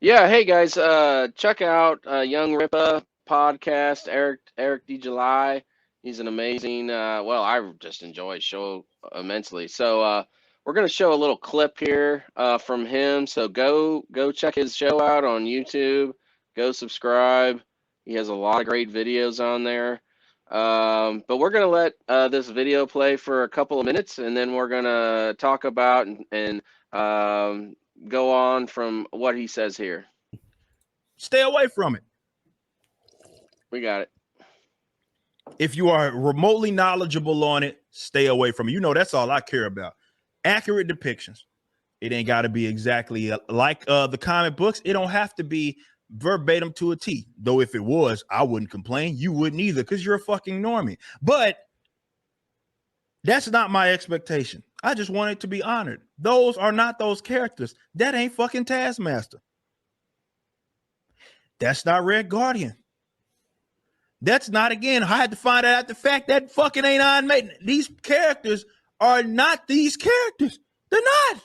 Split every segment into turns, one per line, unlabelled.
Yeah, hey guys, check out Young Ripa podcast. Eric D. July. He's an amazing. Well, I just enjoy his show immensely. So we're gonna show a little clip here from him. So go check his show out on YouTube. Go subscribe. He has a lot of great videos on there. But we're gonna let this video play for a couple of minutes, and then we're gonna talk about and go on from what he says here.
Stay away from it.
We got it.
If you are remotely knowledgeable on it, stay away from it. You know, that's all I care about. Accurate depictions. It ain't got to be exactly like the comic books. It don't have to be verbatim to a T. Though if it was, I wouldn't complain. You wouldn't either because you're a fucking normie. But that's not my expectation. I just want it to be honored. Those are not those characters. That ain't fucking Taskmaster. That's not Red Guardian. That's not, again, I had to find out the fact that fucking ain't Iron Maiden. These characters are not these characters. They're not.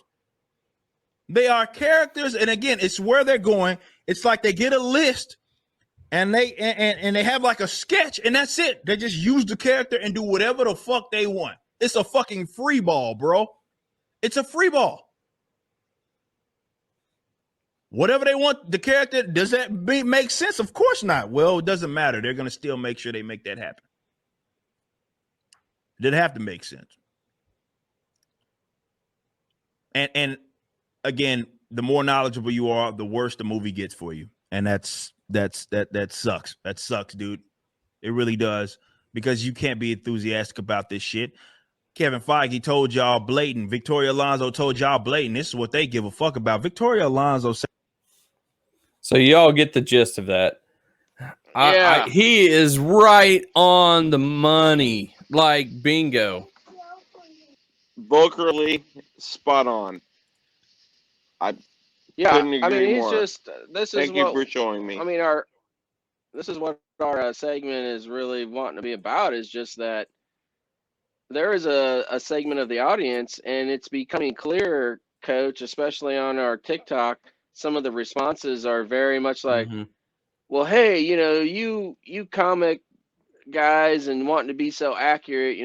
They are characters, and again, it's where they're going. It's like they get a list and they have like a sketch, and that's it. They just use the character and do whatever the fuck they want. It's a fucking free ball, bro. It's a free ball. Whatever they want, the character, does that make sense? Of course not. Well, it doesn't matter. They're going to still make sure they make that happen. It didn't have to make sense. And again, the more knowledgeable you are, the worse the movie gets for you. And that sucks. That sucks, dude. It really does. Because you can't be enthusiastic about this shit. Kevin Feige told y'all blatant. Victoria Alonso told y'all blatant. This is what they give a fuck about. Victoria Alonso said.
So y'all get the gist of that.
Yeah.
He is right on the money. Like bingo.
Bookerly, spot on.
Yeah,
Couldn't
I
agree
mean, he's
more.
just this is
Thank you
what
for showing me.
I mean. This is what our segment is really wanting to be about. Is just that there is a segment of the audience, and it's becoming clearer, Coach, especially on our TikTok. Some of the responses are very much like, well, hey, you comic guys and wanting to be so accurate,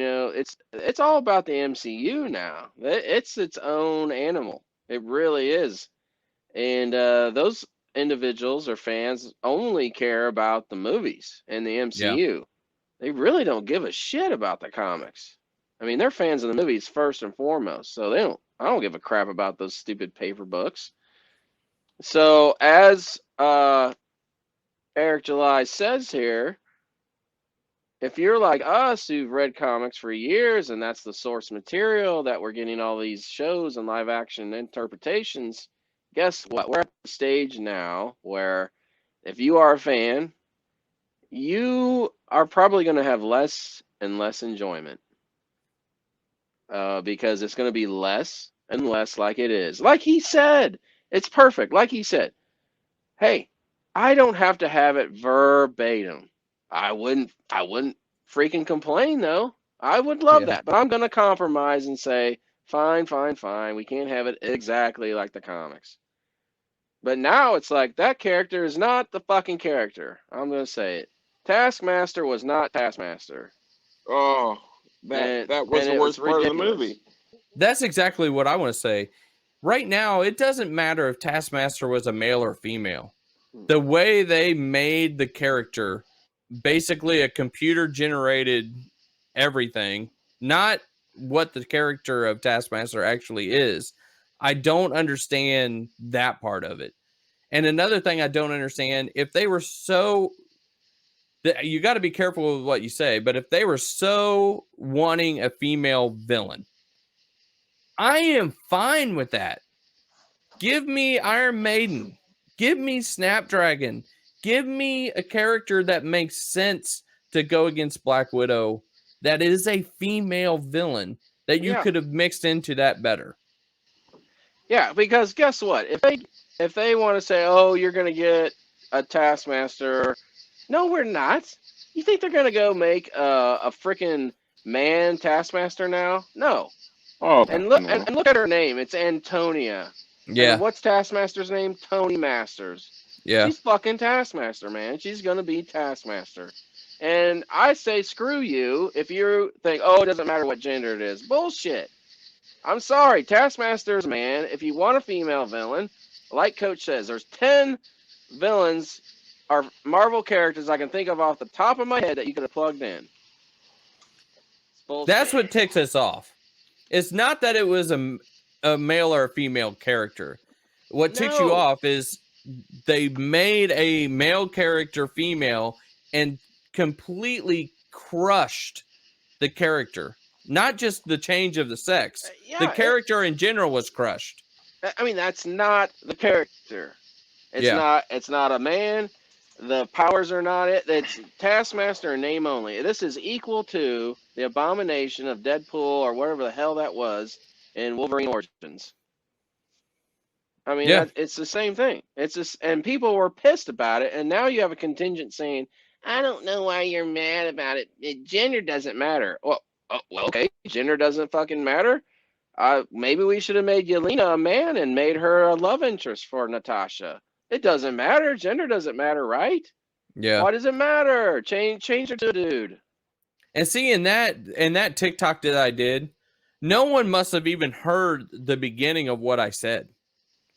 it's all about the MCU now. It's its own animal. It really is. And those individuals or fans only care about the movies and the MCU. Yeah. They really don't give a shit about the comics. I mean, they're fans of the movies first and foremost. So I don't give a crap about those stupid paper books. So as Eric July says here, if you're like us who've read comics for years and that's the source material that we're getting all these shows and live action interpretations, guess what? We're at the stage now where if you are a fan, you are probably going to have less and less enjoyment because it's going to be less and less like it is. Like he said, it's perfect. Like he said, hey, I don't have to have it verbatim. I wouldn't freaking complain though. I would love that, but I'm going to compromise and say, fine. We can't have it exactly like the comics. But now it's like that character is not the fucking character. I'm going to say it. Taskmaster was not Taskmaster.
Oh, that was the worst part of the movie.
That's exactly what I want to say. Right now, it doesn't matter if Taskmaster was a male or female. The way they made the character, basically a computer-generated everything, not what the character of Taskmaster actually is. I don't understand that part of it. And another thing I don't understand, if they were so... You got to be careful with what you say, but if they were so wanting a female villain, I am fine with that. Give me Iron Maiden. Give me Snapdragon. Give me a character that makes sense to go against Black Widow that is a female villain that you could have mixed into that better.
Yeah, because guess what? If they want to say, oh, you're going to get a Taskmaster, no, we're not. You think they're going to go make a freaking man Taskmaster now? No.
Oh,
and look at her name. It's Antonia.
Yeah.
And what's Taskmaster's name? Tony Masters.
Yeah.
She's fucking Taskmaster, man. She's gonna be Taskmaster. And I say screw you if you think, oh, it doesn't matter what gender it is. Bullshit. I'm sorry, Taskmaster's man. If you want a female villain, like Coach says, there's 10 villains or Marvel characters I can think of off the top of my head that you could have plugged in.
That's what ticks us off. It's not that it was a male or a female character. What ticks you off is they made a male character female and completely crushed the character. Not just the change of the sex. The character in general was crushed.
I mean, that's not the character. It's not a man. The powers are not it. It's Taskmaster in name only. This is equal to the Abomination of Deadpool or whatever the hell that was in Wolverine Origins. I mean, it's the same thing. It's just, and people were pissed about it, and now you have a contingent saying, "I don't know why you're mad about it. Gender doesn't matter." Well, okay, gender doesn't fucking matter. Maybe we should have made Yelena a man and made her a love interest for Natasha. It doesn't matter. Gender doesn't matter, right?
Yeah.
Why does it matter? Change her to a dude.
And see, in that TikTok that I did, no one must have even heard the beginning of what I said.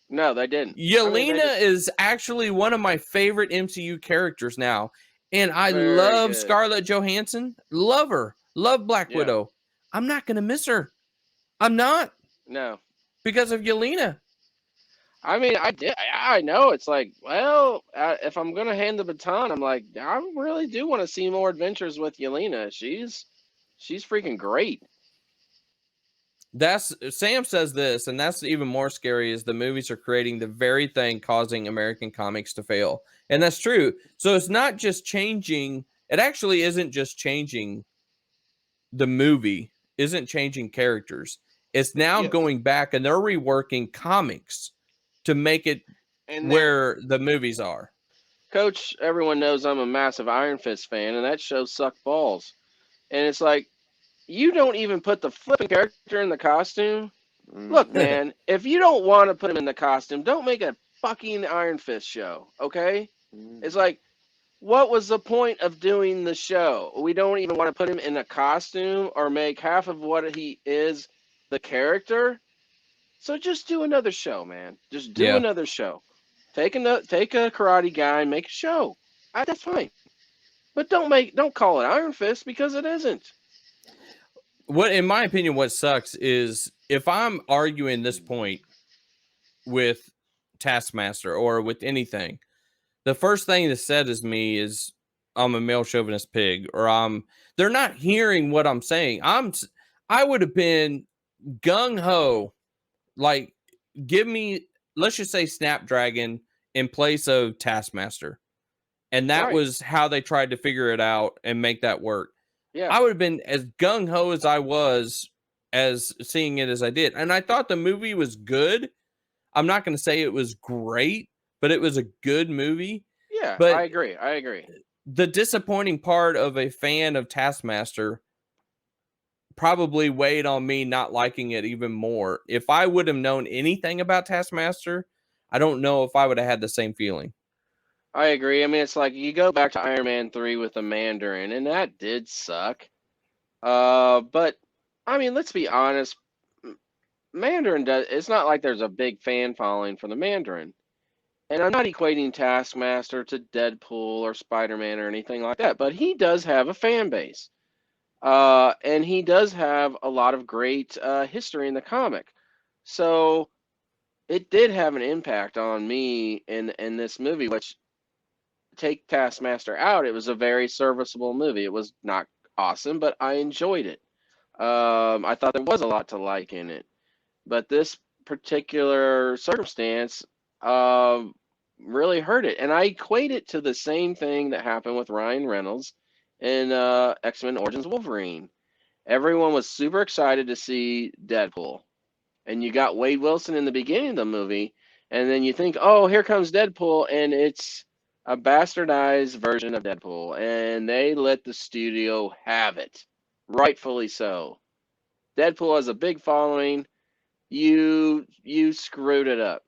No, they didn't.
Yelena is actually one of my favorite MCU characters now. And I love Scarlett Johansson. Love her. Love Black Widow. I'm not going to miss her. I'm not.
No.
Because of Yelena.
I mean, I know. It's like, well, if I'm going to hand the baton, I'm like, I really do want to see more adventures with Yelena. She's freaking great.
Sam says this, and that's even more scary, is the movies are creating the very thing causing American comics to fail. And that's true. So it's not just changing. It actually isn't just changing the movie, isn't changing characters. It's now going back and they're reworking comics to make it where the movies are.
Coach, everyone knows I'm a massive Iron Fist fan, and that show sucked balls. And it's like, you don't even put the flipping character in the costume. Look, man, if you don't want to put him in the costume, don't make a fucking Iron Fist show, okay? It's like, what was the point of doing the show? We don't even want to put him in a costume or make half of what he is the character. So just do another show, man. Just do another show. Take a karate guy and make a show. That's fine. But don't call it Iron Fist because it isn't.
What, in my opinion, what sucks is if I'm arguing this point with Taskmaster or with anything, the first thing that's said is me is I'm a male chauvinist pig, or they're not hearing what I'm saying. I would have been gung ho, like, give me, let's just say Snapdragon in place of Taskmaster. And that was how they tried to figure it out and make that work. Yeah. I would have been as gung ho as I was as seeing it as I did. And I thought the movie was good. I'm not going to say it was great, but it was a good movie.
Yeah,
but
I agree.
The disappointing part of a fan of Taskmaster probably weighed on me not liking it even more. If I would have known anything about Taskmaster, I don't know if I would have had the same feeling.
I agree. I mean, it's like you go back to Iron Man 3 with the Mandarin, and that did suck. But, I mean, let's be honest. Mandarin it's not like there's a big fan following for the Mandarin. And I'm not equating Taskmaster to Deadpool or Spider-Man or anything like that, but he does have a fan base. And he does have a lot of great history in the comic. So it did have an impact on me in this movie, which, take Taskmaster out, it was a very serviceable movie. It was not awesome, but I enjoyed it. I thought there was a lot to like in it. But this particular circumstance really hurt it. And I equate it to the same thing that happened with Ryan Reynolds in X-Men Origins Wolverine. Everyone was super excited to see Deadpool. And you got Wade Wilson in the beginning of the movie, and then you think, oh, here comes Deadpool, and it's a bastardized version of Deadpool. And they let the studio have it. Rightfully so. Deadpool has a big following. you screwed it up.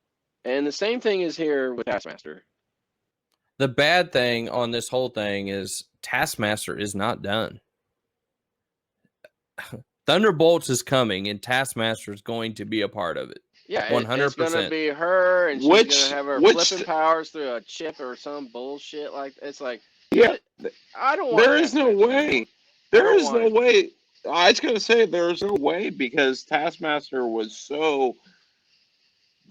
And the same thing is here with Taskmaster.
The bad thing on this whole thing is Taskmaster is not done. Thunderbolts is coming, and Taskmaster is going to be a part of it.
Yeah,
100%.
It's going to be her, and she's going to have her flipping powers through a chip or some bullshit like it's like.
Yeah,
I don't want.
There is no way. There is no way. I was going to say there's no way because Taskmaster was so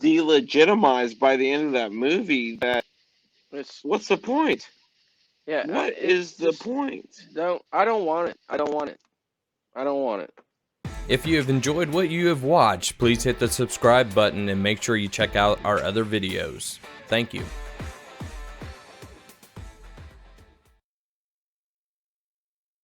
delegitimized by the end of that movie that what's the point?
Yeah,
what is the point?
I don't want it. I don't want it. I don't want it.
If you have enjoyed what you have watched, please hit the subscribe button and make sure you check out our other videos. Thank you.